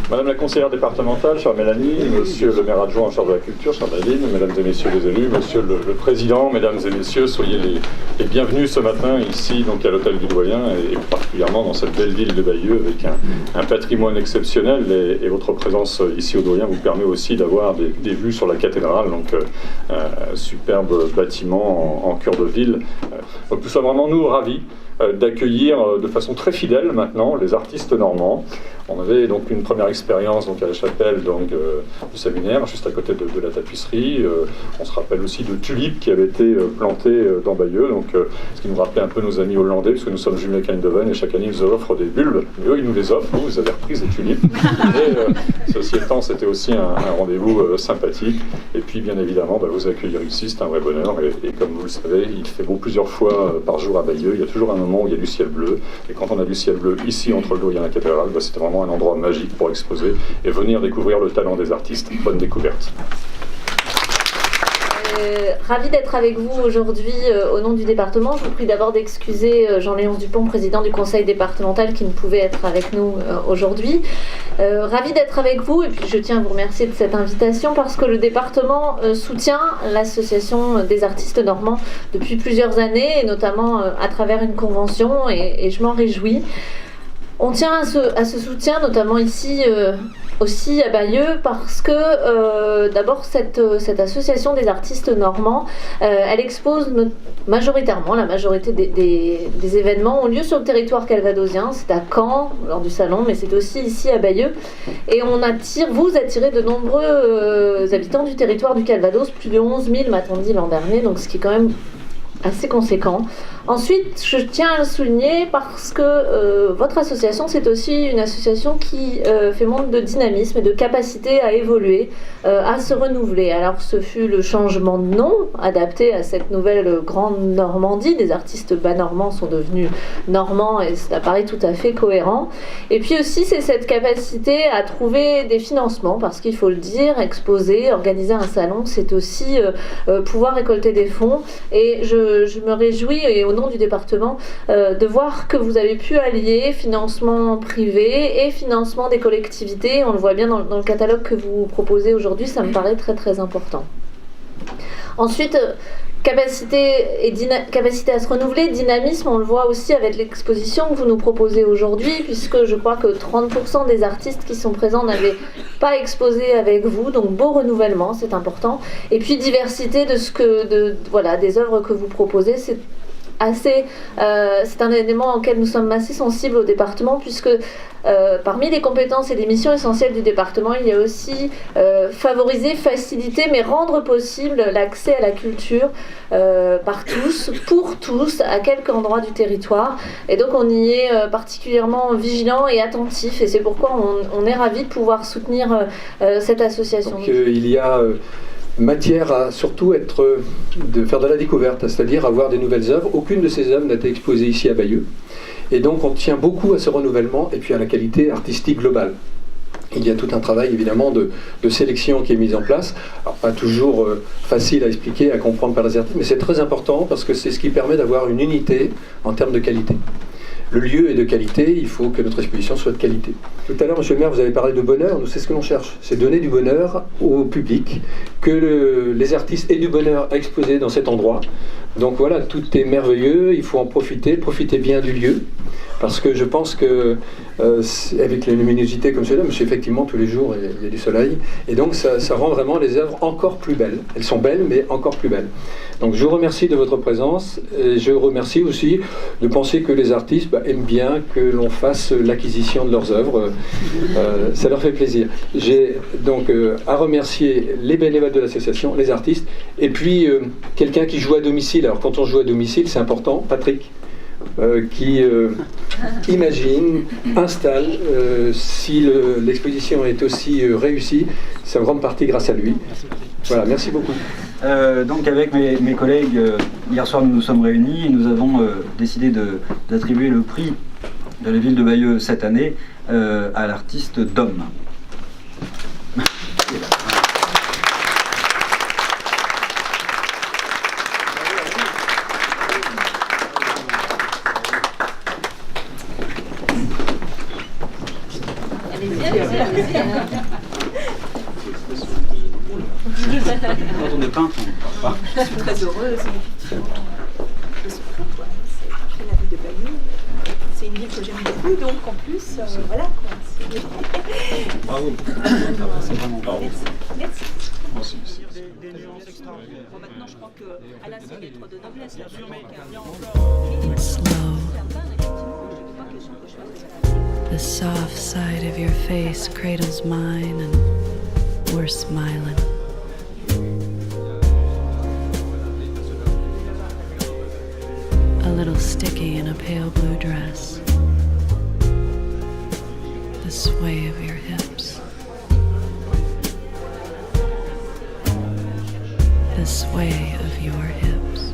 Madame la conseillère départementale, chère Mélanie, monsieur le maire adjoint en charge de la culture, chère Nadine, mesdames et messieurs les élus, monsieur le président, mesdames et messieurs, soyez les bienvenus ce matin ici donc à l'hôtel du Doyen et particulièrement dans cette belle ville de Bayeux avec un patrimoine exceptionnel et votre présence ici au Doyen vous permet aussi d'avoir des vues sur la cathédrale, donc superbe bâtiment en cœur de ville. Donc nous sommes vraiment nous ravis d'accueillir de façon très fidèle maintenant les artistes normands. On avait donc une première expérience donc à la chapelle donc, du séminaire, juste à côté de la tapisserie. On se rappelle aussi de tulipes qui avaient été plantées dans Bayeux, donc, ce qui nous rappelait un peu nos amis hollandais, puisque nous sommes jumelés avec Eindhoven et chaque année ils nous offrent des bulbes. Mais eux, ils nous les offrent, vous avez repris des tulipes. Et ceci étant, c'était aussi un rendez-vous sympathique. Et puis, bien évidemment, vous accueillir ici, c'est un vrai bonheur. Et comme vous le savez, il fait beau plusieurs fois par jour à Bayeux. Il y a toujours un moment où il y a du ciel bleu. Et quand on a du ciel bleu ici, entre le Doyen et la cathédrale, c'était vraiment un endroit magique pour exposer et venir découvrir le talent des artistes. Bonne découverte. Ravi d'être avec vous aujourd'hui au nom du département. Je vous prie d'abord d'excuser Jean-Léonce Dupont, président du conseil départemental, qui ne pouvait être avec nous aujourd'hui. Ravi d'être avec vous et puis je tiens à vous remercier de cette invitation parce que le département soutient l'association des artistes normands depuis plusieurs années et notamment à travers une convention et je m'en réjouis. On tient à ce soutien, notamment ici aussi à Bayeux, parce que d'abord cette association des artistes normands, elle expose majoritairement, la majorité des événements ont lieu sur le territoire calvadosien. C'est à Caen, lors du salon, mais c'est aussi ici à Bayeux. Et vous attirez de nombreux habitants du territoire du Calvados, plus de 11 000 m'a-t-on dit l'an dernier, donc ce qui est quand même assez conséquent. Ensuite, je tiens à le souligner parce que votre association, c'est aussi une association qui fait montre de dynamisme et de capacité à évoluer, à se renouveler. Alors, ce fut le changement de nom adapté à cette nouvelle grande Normandie. Des artistes bas normands sont devenus normands et ça paraît tout à fait cohérent. Et puis aussi, c'est cette capacité à trouver des financements parce qu'il faut le dire, exposer, organiser un salon, c'est aussi pouvoir récolter des fonds. Et je me réjouis, et au nom du département, de voir que vous avez pu allier financement privé et financement des collectivités. On le voit bien dans le catalogue que vous proposez aujourd'hui, ça me paraît très très important. Ensuite, capacité à se renouveler, dynamisme, on le voit aussi avec l'exposition que vous nous proposez aujourd'hui, puisque je crois que 30% des artistes qui sont présents n'avaient pas exposé avec vous, donc beau renouvellement, c'est important. Et puis diversité des œuvres que vous proposez, c'est un élément auquel nous sommes assez sensibles au département, puisque parmi les compétences et les missions essentielles du département, il y a aussi favoriser, faciliter, mais rendre possible l'accès à la culture par tous, pour tous, à quelque endroit du territoire. Et donc on y est particulièrement vigilant et attentif, et c'est pourquoi on est ravis de pouvoir soutenir cette association. Donc, il y a matière à surtout de faire de la découverte, c'est-à-dire avoir des nouvelles œuvres. Aucune de ces œuvres n'a été exposée ici à Bayeux. Et donc on tient beaucoup à ce renouvellement et puis à la qualité artistique globale. Il y a tout un travail évidemment de sélection qui est mis en place. Alors pas toujours facile à expliquer, à comprendre par les artistes, mais c'est très important parce que c'est ce qui permet d'avoir une unité en termes de qualité. Le lieu est de qualité, il faut que notre exposition soit de qualité. Tout à l'heure, monsieur le maire, vous avez parlé de bonheur. Nous, c'est ce que l'on cherche, c'est donner du bonheur au public, que les artistes aient du bonheur à exposer dans cet endroit. Donc voilà, tout est merveilleux, il faut en profiter bien du lieu, parce que je pense que avec la luminosité comme cela, monsieur, effectivement, tous les jours, il y a du soleil, et donc ça rend vraiment les œuvres encore plus belles. Elles sont belles, mais encore plus belles. Donc je vous remercie de votre présence, et je remercie aussi de penser que les artistes aiment bien que l'on fasse l'acquisition de leurs œuvres. Ça leur fait plaisir. J'ai donc à remercier les bénévoles de l'association, les artistes, et puis quelqu'un qui joue à domicile. Alors quand on joue à domicile, c'est important, Patrick, qui imagine, installe. Si l'exposition est aussi réussie, c'est en grande partie grâce à lui. Voilà, merci beaucoup. Donc avec mes collègues, hier soir nous nous sommes réunis et nous avons décidé d'attribuer le prix de la ville de Bayeux cette année à l'artiste Dom. Quand on est peintre, on... Je suis très heureuse, effectivement, de ce coup, quoi. C'est la ville de Bayeux. C'est une ville que j'aime beaucoup, donc en plus, voilà quoi. Bravo. C'est vraiment bravo. Merci. Merci. Des nuances extraordinaires. Bon, maintenant, je crois qu'à la seule lettre de noblesse, bien sûr, mais It's slow. The soft side of your face cradles mine and we're smiling. A little sticky in a pale blue dress. The sway of your hips. The sway of your hips.